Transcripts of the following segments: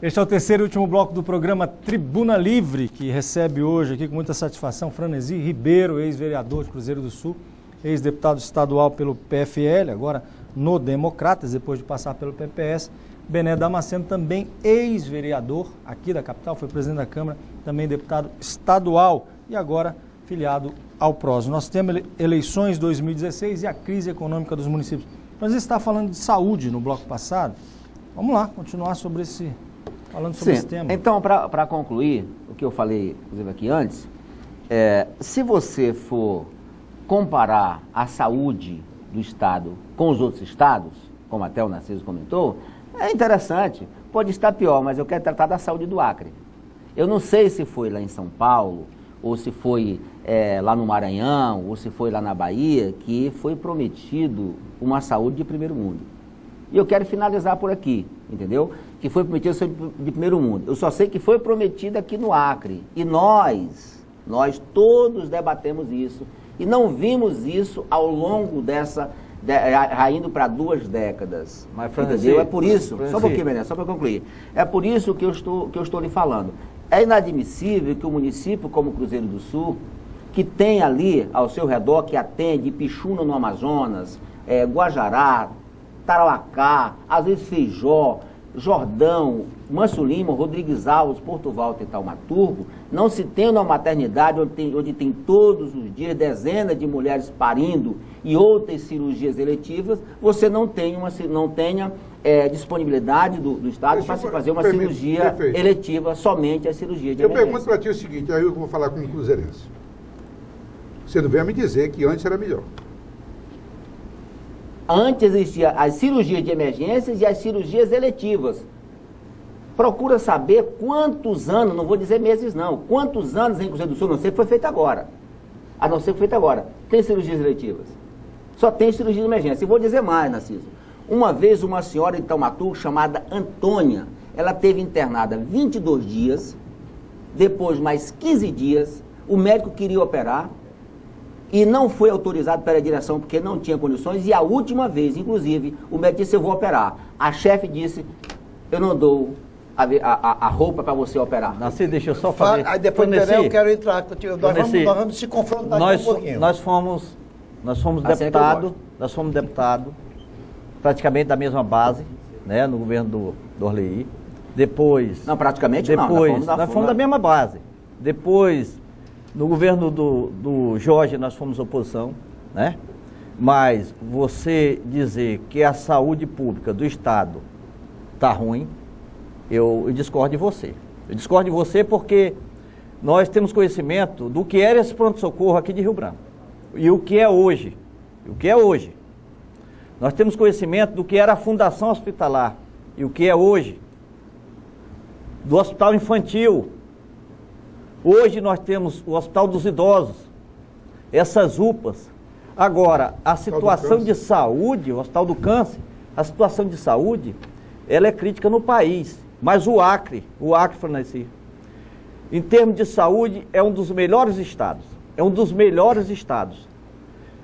Este é o terceiro e último bloco do programa Tribuna Livre, que recebe hoje aqui com muita satisfação Franesi Ribeiro, ex-vereador de Cruzeiro do Sul, ex-deputado estadual pelo PFL, agora no Democratas, depois de passar pelo PPS. Bené Damasceno, também ex-vereador aqui da capital, foi presidente da Câmara, também deputado estadual e agora filiado ao PROS. Nós temos eleições 2016 e a crise econômica dos municípios. Nós estávamos falando de saúde no bloco passado. Vamos lá, continuar sobre falando sobre esse tema. Então, para concluir, o que eu falei, inclusive, aqui antes, se você for comparar a saúde do Estado com os outros estados, como até o Narciso comentou, é interessante, pode estar pior, mas eu quero tratar da saúde do Acre. Eu não sei se foi lá em São Paulo, ou se foi lá no Maranhão, ou se foi lá na Bahia, que foi prometido uma saúde de primeiro mundo. E eu quero finalizar por aqui, entendeu? Que foi prometido de primeiro mundo. Eu só sei que foi prometido aqui no Acre. E nós todos debatemos isso. E não vimos isso ao longo indo para 2 décadas. Mas, entendeu? É por isso, só um pouquinho, Bené, só para concluir. É por isso que eu estou lhe falando. É inadmissível que um município como Cruzeiro do Sul, que tem ali ao seu redor, que atende Pixuna no Amazonas, Guajará, Tarauacá, às vezes Feijó, Jordão, Manso Lima, Rodrigues Alves, Porto Volta e Taumaturgo, não se tem uma maternidade onde tem todos os dias dezenas de mulheres parindo e outras cirurgias eletivas, você não tenha disponibilidade do Estado para se fazer uma cirurgia eletiva, somente a cirurgia de emergência. Eu pergunto para ti o seguinte, aí eu vou falar com o cruzeirense. Você não vem me dizer que antes era melhor. Antes existiam as cirurgias de emergências e as cirurgias eletivas. Procura saber quantos anos, não vou dizer meses não, quantos anos em Cruzeiro do Sul, a não ser que foi feito agora. Tem cirurgias eletivas. Só tem cirurgia de emergência. E vou dizer mais, Narciso. Uma vez uma senhora de Taumaturgo chamada Antônia, ela teve internada 22 dias, depois mais 15 dias, o médico queria operar, e não foi autorizado pela direção porque não tinha condições, e a última vez, inclusive, o médico disse, eu vou operar. A chefe disse, eu não dou a roupa para você operar. Narciso, deixa eu só fazer. Aí depois eu quero entrar contigo. Nós vamos se confrontar um pouquinho. Nós fomos deputado, praticamente da mesma base, né, no governo do Orleí. Depois... Não, praticamente nós fomos da mesma base. Depois... No governo do Jorge nós fomos oposição, né? Mas você dizer que a saúde pública do Estado está ruim, eu discordo de você. Eu discordo de você porque nós temos conhecimento do que era esse pronto-socorro aqui de Rio Branco. E o que é hoje. Nós temos conhecimento do que era a Fundação Hospitalar. E o que é hoje. Do Hospital Infantil. Hoje nós temos o Hospital dos Idosos, essas UPAs. Agora, a situação de saúde, o Hospital do Câncer, a situação de saúde, ela é crítica no país. Mas o Acre, Francisco, em termos de saúde, é um dos melhores estados.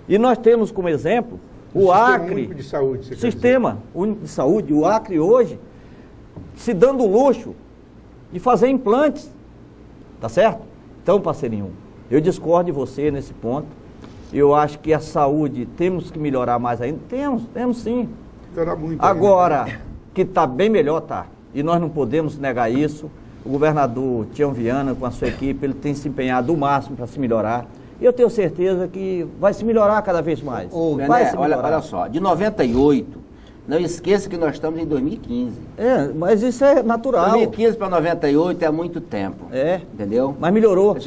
E nós temos como exemplo o Acre... Sistema Único de Saúde. Sistema Único de Saúde. O Acre hoje, se dando o luxo de fazer implantes. Tá certo? Então, parceirinho, eu discordo de você nesse ponto. Eu acho que a saúde temos que melhorar mais ainda. Temos sim. Muito agora, ainda. Que está bem melhor, tá. E nós não podemos negar isso. O governador Tião Viana, com a sua equipe, ele tem se empenhado o máximo para se melhorar. E eu tenho certeza que vai se melhorar cada vez mais. Olha só, de 98... Não esqueça que nós estamos em 2015. Mas isso é natural. 2015 para 98 é muito tempo. Entendeu? Mas melhorou.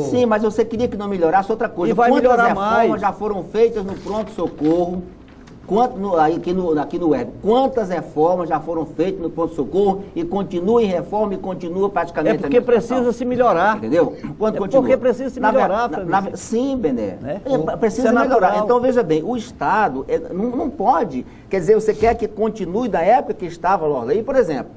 Sim, mas você queria que não melhorasse outra coisa. E vai melhorar mais. Quantas reformas já foram feitas no pronto-socorro? Aqui no web, quantas reformas já foram feitas no pronto-socorro e continua em reforma e continua praticamente... É porque precisa se melhorar. Entendeu? Porque precisa se melhorar. Sim, Bené. Precisa melhorar. Então, veja bem, o Estado não pode... Quer dizer, você quer que continue da época que estava o Orleí, por exemplo.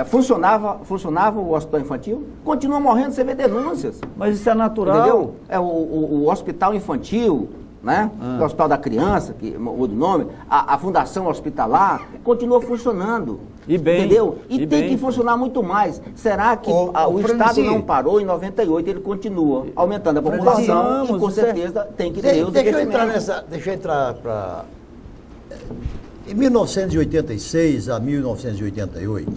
Funcionava o hospital infantil? Continua morrendo, você vê denúncias. Mas isso é natural. Entendeu? O hospital infantil... né? O Hospital da Criança, que muda o nome, a Fundação Hospitalar, continua funcionando. E bem. Entendeu? E tem bem. que funcionar muito mais. Será que o Estado não parou em 98, ele continua aumentando a população e com certeza tem que ter os investimentos. Deixa eu entrar para... Em 1986 a 1988,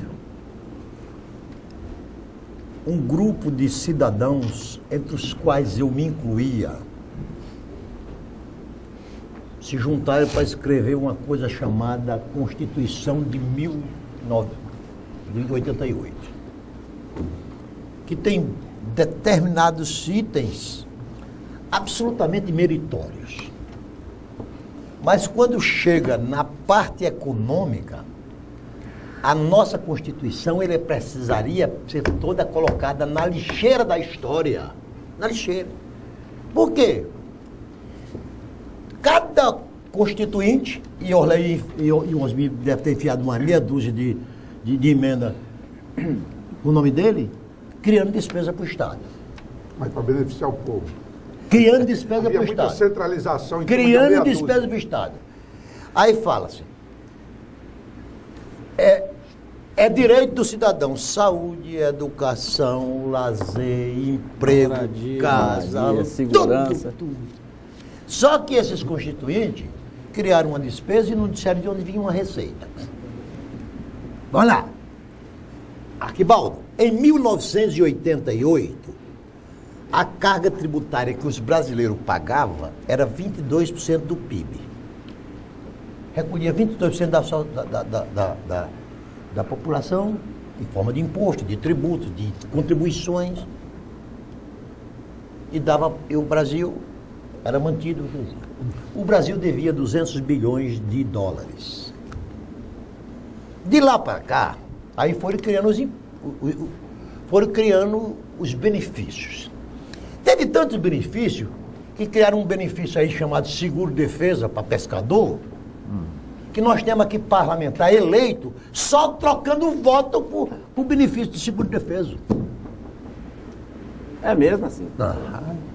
um grupo de cidadãos, entre os quais eu me incluía, se juntaram para escrever uma coisa chamada Constituição de 1988, que tem determinados itens absolutamente meritórios. Mas quando chega na parte econômica, a nossa Constituição ele precisaria ser toda colocada na lixeira da história. Na lixeira. Por quê? Cada constituinte, e Orley e Osmi deve ter enfiado uma meia dúzia de emenda o nome dele, criando despesa para o Estado. Mas para beneficiar o povo. Criando despesa para o muita Estado. Centralização. Criando despesa para o Estado. Aí fala-se, é direito do cidadão, saúde, educação, lazer, emprego, casa, segurança. Tudo. Só que esses constituintes criaram uma despesa e não disseram de onde vinha uma receita. Vamos lá. Arquibaldo, em 1988, a carga tributária que os brasileiros pagavam era 22% do PIB. Recolhia 22% da população em forma de imposto, de tributos, de contribuições. E o Brasil era mantido. O Brasil devia 200 bilhões de dólares. De lá para cá, aí foram criando os benefícios. Teve tantos benefícios que criaram um benefício aí chamado seguro-defesa para pescador, que nós temos aqui parlamentar eleito só trocando voto por benefício de seguro-defesa. É mesmo assim?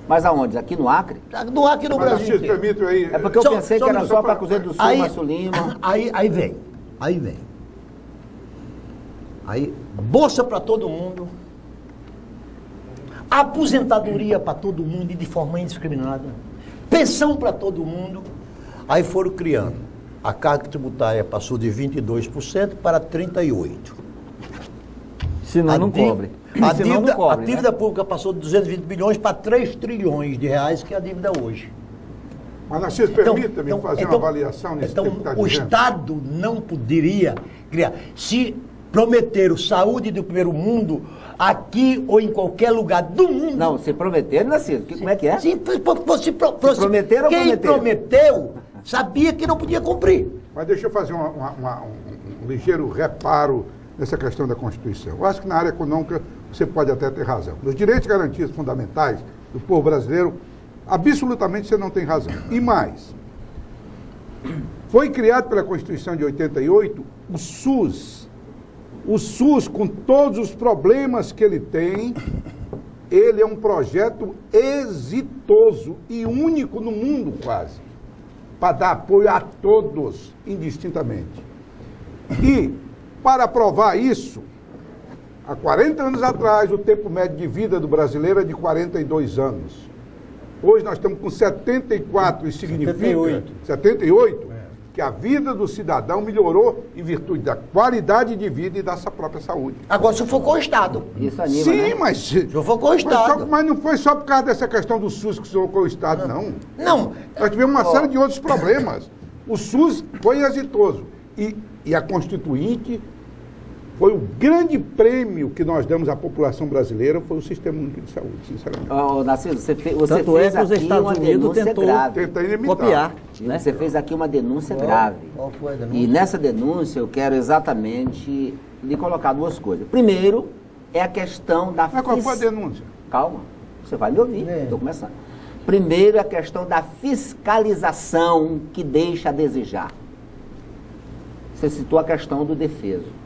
Mas aonde? Aqui no Acre? No Acre no Brasil. Aí, é porque eu pensei que era só para Cruzeiro do Sul, Márcio Lima. Aí vem. Aí, bolsa para todo mundo, aposentadoria para todo mundo e de forma indiscriminada, pensão para todo mundo. Aí foram criando. A carga tributária passou de 22% para 38%. Senão não cobre. A dívida pública passou de 220 bilhões para 3 trilhões de reais, que é a dívida hoje. Mas, Narciso, permita-me fazer uma avaliação nesse tempo que está dizendo. O Estado não poderia criar. Se prometeram saúde do primeiro mundo, aqui ou em qualquer lugar do mundo... Não, se prometeram, Narciso, como é que é? Se prometeram ou quem prometeu, sabia que não podia cumprir. Mas deixa eu fazer um ligeiro reparo nessa questão da Constituição. Eu acho que na área econômica você pode até ter razão. Nos direitos e garantias fundamentais do povo brasileiro, absolutamente você não tem razão. E mais, foi criado pela Constituição de 88 o SUS. O SUS, com todos os problemas que ele tem, ele é um projeto exitoso e único no mundo quase, para dar apoio a todos, indistintamente. E, para provar isso, há 40 anos atrás, o tempo médio de vida do brasileiro é de 42 anos. Hoje nós estamos com 74, isso significa... 78? Que a vida do cidadão melhorou em virtude da qualidade de vida e da sua própria saúde. Agora, se for com o Estado. Isso anima, sim, né? mas... Se for com o Estado. Mas não foi só por causa dessa questão do SUS que se colocou o Estado, não. Não. Nós tivemos uma série de outros problemas. O SUS foi exitoso. E a Constituinte foi o grande prêmio que nós damos à população brasileira, foi o Sistema Único de Saúde, sinceramente. Narciso, você fez que os aqui Estados uma Unidos denúncia grave. Copiar. Né? Você fez aqui uma denúncia grave. Qual foi a denúncia? E nessa denúncia eu quero exatamente lhe colocar duas coisas. Primeiro, é a questão da... Mas qual foi a denúncia? Calma, você vai me ouvir, estou começando. Primeiro, é a questão da fiscalização que deixa a desejar. Você citou a questão do defeso.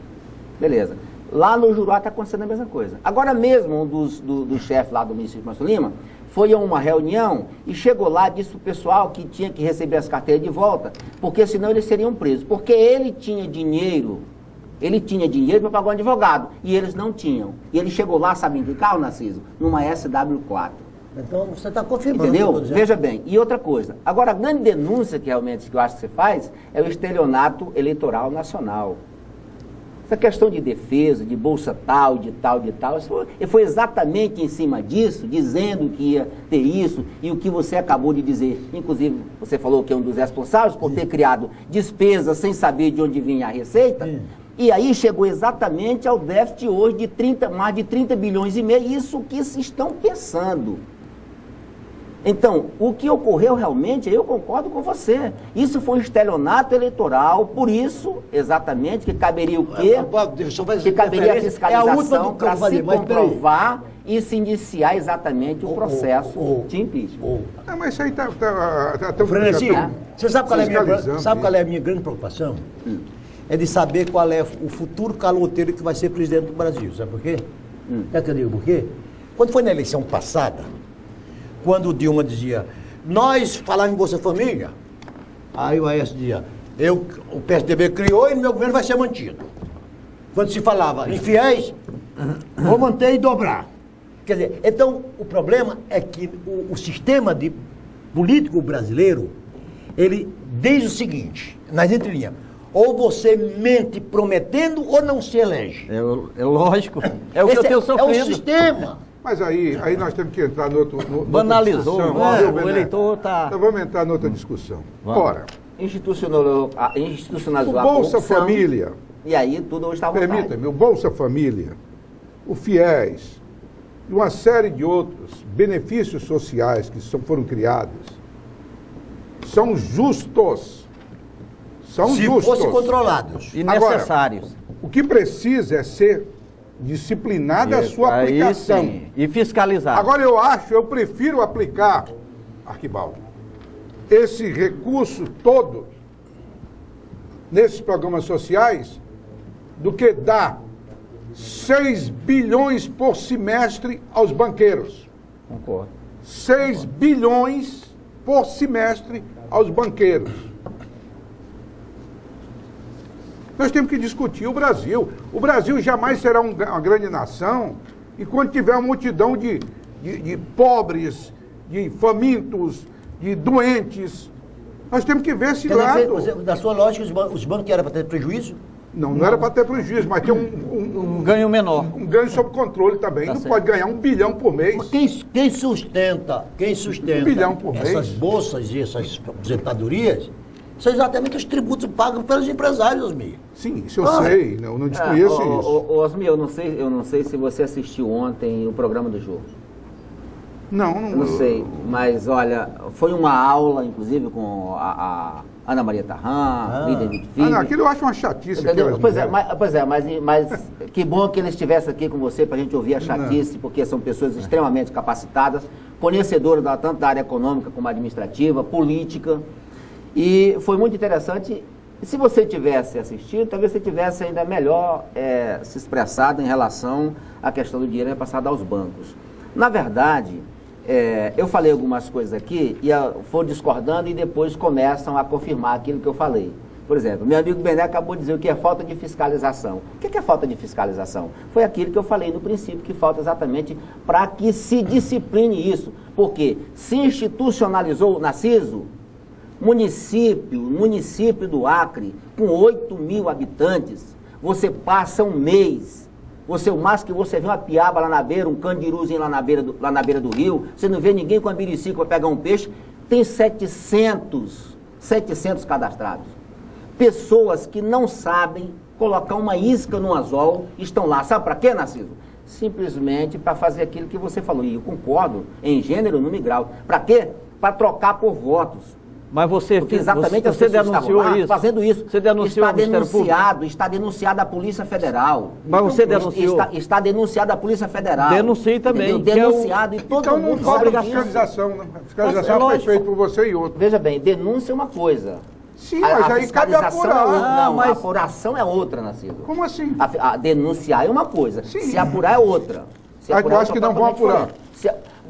Beleza. Lá no Juruá está acontecendo a mesma coisa. Agora mesmo, um dos chefes lá do município de Márcio Lima foi a uma reunião e chegou lá, disse para o pessoal que tinha que receber as carteiras de volta, porque senão eles seriam presos. Porque ele tinha dinheiro para pagar um advogado, e eles não tinham. E ele chegou lá, sabe em que carro, Narciso? Numa SW4. Então você está confirmando. Entendeu? Veja bem. E outra coisa. Agora, a grande denúncia que eu acho que você faz é o estelionato eleitoral nacional. Essa questão de defesa, de bolsa tal, de tal, foi exatamente em cima disso, dizendo que ia ter isso, e o que você acabou de dizer. Inclusive, você falou que é um dos responsáveis por ter criado despesas sem saber de onde vinha a receita. E aí chegou exatamente ao déficit hoje de mais de 30 bilhões e meio, isso que se estão pensando. Então, o que ocorreu realmente, eu concordo com você, isso foi um estelionato eleitoral, por isso, exatamente, que caberia o quê? Que caberia a fiscalização para se comprovar e se iniciar exatamente o processo de impeachment. Mas isso aí está... Francisco, você sabe qual é a minha grande preocupação? É de saber qual é o futuro caloteiro que vai ser presidente do Brasil. Sabe por quê? Quer que eu diga por quê? Quando foi na eleição passada, quando o Dilma dizia, nós falamos em Bolsa Família, aí o Aécio dizia, o PSDB criou e meu governo vai ser mantido. Quando se falava em fiéis, vou manter e dobrar. Quer dizer, então o problema é que o sistema político brasileiro, ele diz o seguinte, nas entrelinhas, ou você mente prometendo ou não se elege. É lógico. É o que eu tenho sofrido. É o sistema. Mas aí nós temos que entrar no outro... Banalizou. O eleitor está... Então vamos entrar noutra discussão. Ora, institucionalizar o Bolsa Família... E aí tudo hoje está à vontade. Permita-me, o Bolsa Família, o FIES e uma série de outros benefícios sociais que foram criados são justos. Se fossem controlados. E necessários. Agora, o que precisa é ser disciplinada a sua aplicação. Sim. E fiscalizar. Agora eu prefiro aplicar, Arquibaldo, esse recurso todo nesses programas sociais do que dar 6 bilhões por semestre aos banqueiros. Concordo. 6 bilhões por semestre aos banqueiros. Nós temos que discutir o Brasil. O Brasil jamais será uma grande nação e quando tiver uma multidão de pobres, de famintos, de doentes, nós temos que ver esse lado. Na sua lógica, os bancos eram para ter prejuízo? Não era para ter prejuízo, mas ter um ganho menor. Um ganho sob controle também. Não pode ganhar 1 bilhão por mês. Quem sustenta 1 bilhão por mês. Essas bolsas e essas aposentadorias são exatamente os tributos pagos pelos empresários, Osmir. Sim, isso eu sei, eu não desconheço isso. Osmir, eu não sei se você assistiu ontem o programa do jogo. Não sei, mas olha, foi uma aula, inclusive, com a Ana Maria Tarran, líder de FIB. Aquilo eu acho uma chatice. Pois é, mas que bom que ele estivesse aqui com você para a gente ouvir a chatice, porque são pessoas extremamente capacitadas, conhecedoras tanto da área econômica como administrativa, política, e foi muito interessante. Se você tivesse assistido, talvez você tivesse ainda melhor se expressado em relação à questão do dinheiro repassado aos bancos. Na verdade, eu falei algumas coisas aqui e foram discordando e depois começam a confirmar aquilo que eu falei. Por exemplo, meu amigo Bené acabou de dizer o que é falta de fiscalização. O que é falta de fiscalização? Foi aquilo que eu falei no princípio, que falta exatamente para que se discipline isso. Porque se institucionalizou, Narciso, município do Acre, com 8 mil habitantes, você passa um mês, o mais que você vê uma piaba lá na beira, um candiruzinho lá na beira do rio, você não vê ninguém com a biricica para pegar um peixe, tem 700 cadastrados. Pessoas que não sabem colocar uma isca no anzol, estão lá, sabe para quê, Narciso? Simplesmente para fazer aquilo que você falou, e eu concordo, em gênero, número e grau. Para quê? Para trocar por votos. Mas você denunciou isso. Fazendo isso. Você denunciou está denunciado, está denunciado a Polícia Federal. Mas você denunciou? Está denunciado a Polícia Federal. Denuncie também. Denunciado e todo então mundo não sabe cobra fiscalização, né? A fiscalização foi feita por você e outro. Veja bem, denúncia é uma coisa. Sim, mas aí cabe apurar. A apuração é outra, Narciso. Como assim? A denunciar é uma coisa. Sim. Se apurar é outra. Eu acho que não vão apurar.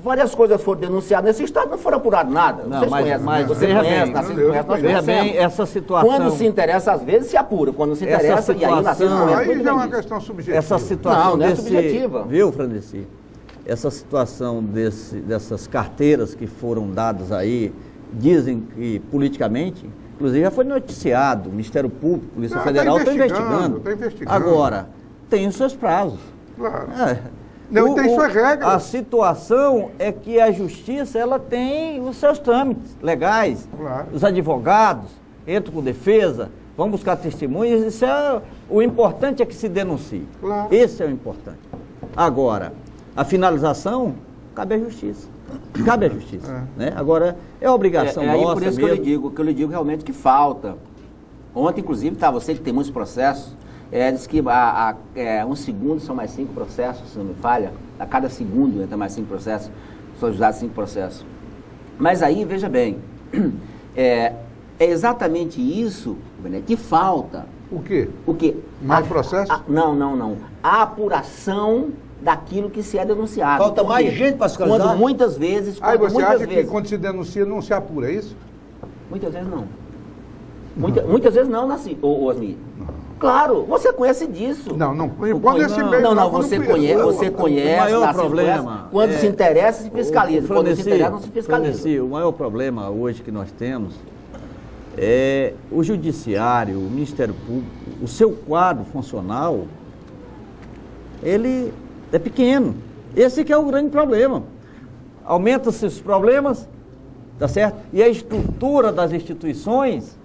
várias coisas foram denunciadas nesse estado, não foram apuradas nada. Não, Vocês conhecem, você conhece, Narciso conhece, nós veja conhecemos. bem, essa situação... Quando se interessa, às vezes se apura. Quando se interessa, e aí o Narciso conhece aí muito já é bem uma disso. questão subjetiva. Essa situação não é subjetiva. Viu, Francisco? Essa situação dessas carteiras que foram dadas aí, dizem que politicamente, inclusive já foi noticiado, o Ministério Público, Polícia Federal está investigando. Tá investigando. Agora, tem os seus prazos. Claro. Não, tem suas regras. A situação é que a justiça ela tem os seus trâmites legais. Claro. Os advogados entram com defesa, vão buscar testemunhas. Isso é, o importante é que se denuncie. Claro. Esse é o importante. Agora, a finalização cabe à justiça. Cabe à justiça. Né? Agora, é obrigação aí nossa por isso mesmo. que eu lhe digo realmente que falta. Ontem, inclusive, você que tem muitos processos, diz que um segundo são mais 5 processos, se não me falha. A cada segundo entra mais 5 processos, são usados 5 processos. Mas aí, veja bem, é exatamente isso que falta. O quê? O quê? Mais processo? Não. A apuração daquilo que se é denunciado. Falta mais gente para se Quando muitas vezes... Aí você acha que quando se denuncia não se apura, é isso? Muitas vezes não. Muitas vezes não, Osmir. Claro, você conhece disso. Não. Quando esse meio você conhece. O maior problema... Quando se interessa, se fiscaliza. Quando se interessa, não se fiscaliza. O maior problema hoje que nós temos é o Judiciário, o Ministério Público, o seu quadro funcional, ele é pequeno. Esse que é o grande problema. Aumenta-se os problemas, tá certo? E a estrutura das instituições,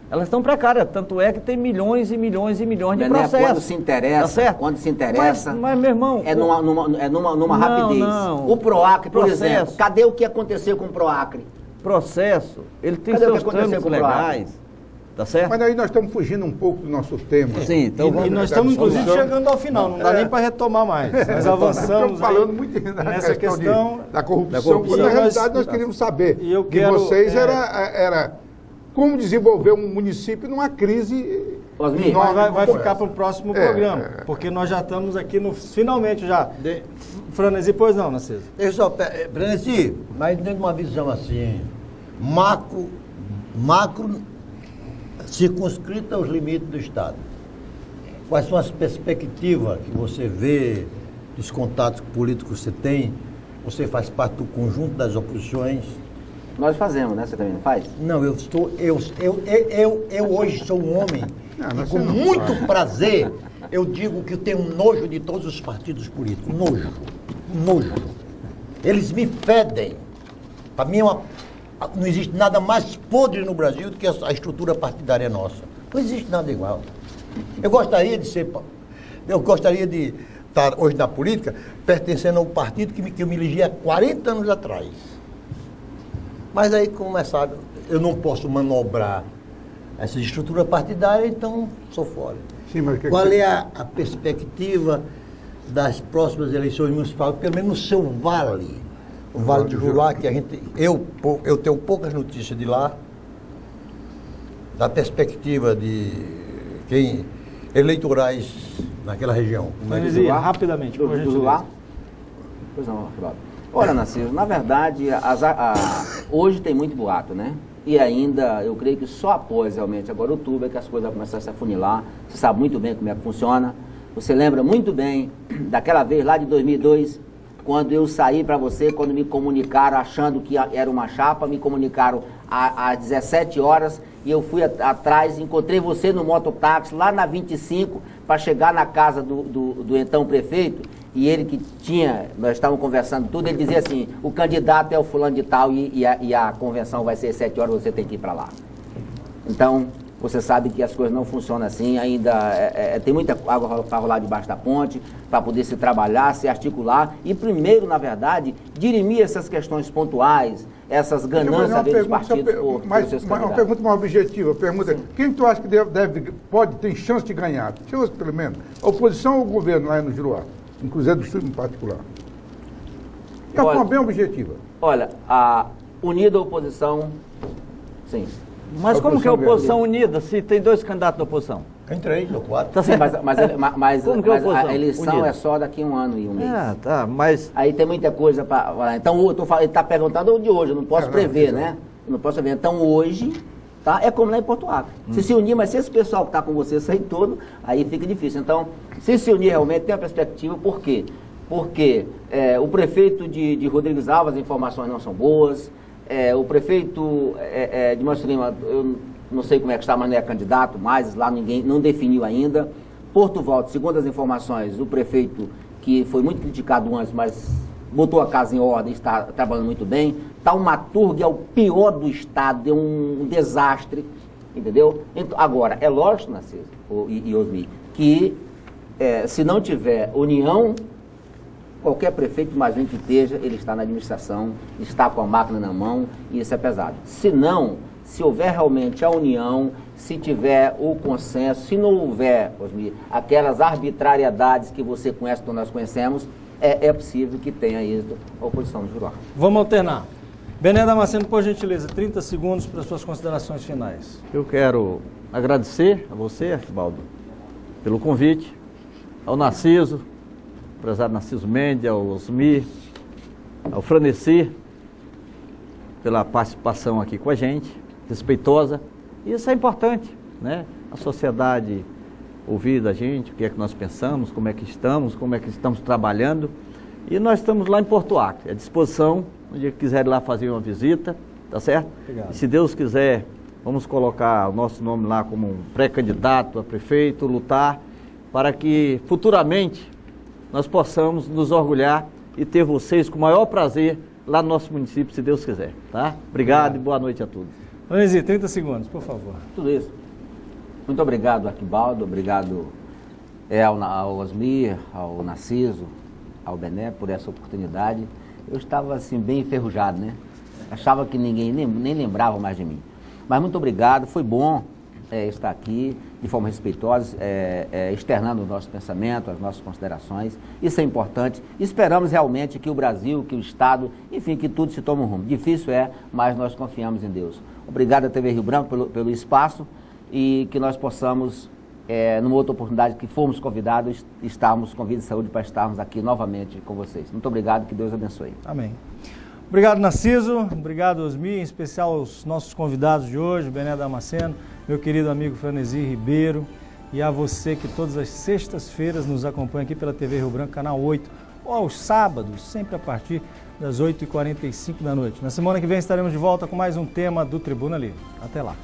elas estão precárias, tanto é que tem milhões e milhões e milhões de processos. Quando se interessa, tá quando se interessa, mas meu irmão... É numa rapidez. Não. O PROACRE, por Processo. exemplo, cadê o que aconteceu com o PROACRE? Processo, ele tem Cadê o que seus aconteceu trâmites com o PROACRE? legais, tá certo? Mas aí nós estamos fugindo um pouco do nosso tema. Sim, então E nós estamos, inclusive, chegando ao final, não dá nem para retomar mais. Nós avançamos Estamos falando muito nessa questão da corrupção, quando na realidade nós queríamos saber E eu de quero, vocês era como desenvolver um município numa crise... Osmir, Mas vai ficar para o próximo programa, porque nós já estamos aqui finalmente já. Franesi, pois não, Narciso? Eu só, Franesi, mas dentro de uma visão assim, macro circunscrita aos limites do Estado. Quais são as perspectivas que você vê dos contatos políticos que você tem? Você faz parte do conjunto das oposições? nós fazemos, né? Você também não faz? Não, eu hoje sou um homem e com muito prazer eu digo que eu tenho nojo de todos os partidos políticos. Nojo. Eles me fedem. Para mim não existe nada mais podre no Brasil do que a estrutura partidária nossa. Não existe nada igual. Eu gostaria de estar hoje na política pertencendo ao partido que eu me elegi há 40 anos atrás. Mas aí, como é sabe, eu não posso manobrar essa estrutura partidária, então sou fora. Sim, mas qual é a perspectiva das próximas eleições municipais, pelo menos no seu vale? O Vale do Juruá, que eu tenho poucas notícias de lá, da perspectiva de eleitorais naquela região. Rapidamente, por do lá? Pois não, Flávio. Olha, Narciso, na verdade, hoje tem muito boato, né? E ainda, eu creio que só após realmente agora outubro é que as coisas vão começar a se afunilar. Você sabe muito bem como é que funciona. Você lembra muito bem daquela vez lá de 2002, quando eu saí para você, quando me comunicaram achando que era uma chapa, me comunicaram às 17 horas e eu fui atrás, encontrei você no mototáxi lá na 25 para chegar na casa do então prefeito. E ele que nós estávamos conversando tudo, ele dizia assim, o candidato é o fulano de tal e a convenção vai ser 7 horas, você tem que ir para lá. Então, você sabe que as coisas não funcionam assim, ainda tem muita água para rolar debaixo da ponte, para poder se trabalhar, se articular e primeiro, na verdade, dirimir essas questões pontuais, essas ganâncias dos partidos por seus candidatos. Uma pergunta mais objetiva, quem tu acha que tem chance de ganhar? Chance, pelo menos. A oposição ou o governo lá no Juruá? Em Cruzeiro do Sul em particular. É uma forma bem objetiva. Olha, a unida oposição, sim. Mas como que é a oposição unida se tem dois candidatos da oposição? Em 3 ou 4. Então, assim, mas a eleição Unido. é só daqui a um ano e um mês. Tá, mas... Aí tem muita coisa para falar. Então, ele está perguntando o de hoje, eu não posso prever, né? Eu não posso prever. Então, hoje, tá? É como lá em Porto Acre. Se unir, mas se esse pessoal que está com você sair todo, aí fica difícil. Então, se unir realmente, tem uma perspectiva, por quê? Porque o prefeito de Rodrigues Alves, as informações não são boas. O prefeito de Monte Lima, eu não sei como é que está, mas não é candidato, mas lá ninguém não definiu ainda. Porto Volta, segundo as informações, o prefeito, que foi muito criticado antes, mas botou a casa em ordem, está trabalhando muito bem. Taumaturgo é o pior do estado, é um desastre, entendeu? Então, agora, é lógico, Narciso e Osmi, que se não tiver união, qualquer prefeito mais bem que esteja, ele está na administração, está com a máquina na mão, e isso é pesado. Se não, se houver realmente a união, se tiver o consenso, se não houver, Osmi, aquelas arbitrariedades que você conhece, que nós conhecemos, é possível que tenha êxito a oposição no Juruá. Vamos alternar. Bené Damasceno, por gentileza, 30 segundos para suas considerações finais. Eu quero agradecer a você, Arquibaldo, pelo convite, ao Narciso, ao empresário Narciso Mendes, ao Osmi, ao Franeci, pela participação aqui com a gente, respeitosa. E isso é importante, né? A sociedade ouvir da gente, o que é que nós pensamos, como é que estamos trabalhando. E nós estamos lá em Porto Acre, à disposição, no dia que quiserem lá fazer uma visita, tá certo? Obrigado. E se Deus quiser, vamos colocar o nosso nome lá como um pré-candidato a prefeito, lutar para que futuramente nós possamos nos orgulhar e ter vocês com o maior prazer lá no nosso município, se Deus quiser, tá? Obrigado e boa noite a todos. Franesi, 30 segundos, por favor. Tudo isso. Muito obrigado, Arquibaldo, obrigado ao Osmi, ao Narciso, ao Bené por essa oportunidade. Eu estava assim bem enferrujado, né? Achava que ninguém nem lembrava mais de mim. Mas muito obrigado, foi bom estar aqui de forma respeitosa, externando os nossos pensamentos, as nossas considerações. Isso é importante. Esperamos realmente que o Brasil, que o Estado, enfim, que tudo se tome um rumo. Difícil mas nós confiamos em Deus. Obrigado à TV Rio Branco pelo espaço e que nós possamos, numa outra oportunidade que formos convidados, estarmos com vida e saúde para estarmos aqui novamente com vocês. Muito obrigado, que Deus abençoe. Amém. Obrigado, Narciso. Obrigado, Osmi, em especial aos nossos convidados de hoje, Bené Damasceno, meu querido amigo Franesi Ribeiro, e a você que todas as sextas-feiras nos acompanha aqui pela TV Rio Branco, canal 8, ou aos sábados, sempre a partir das 8h45 da noite. Na semana que vem estaremos de volta com mais um tema do Tribuna Livre. Até lá.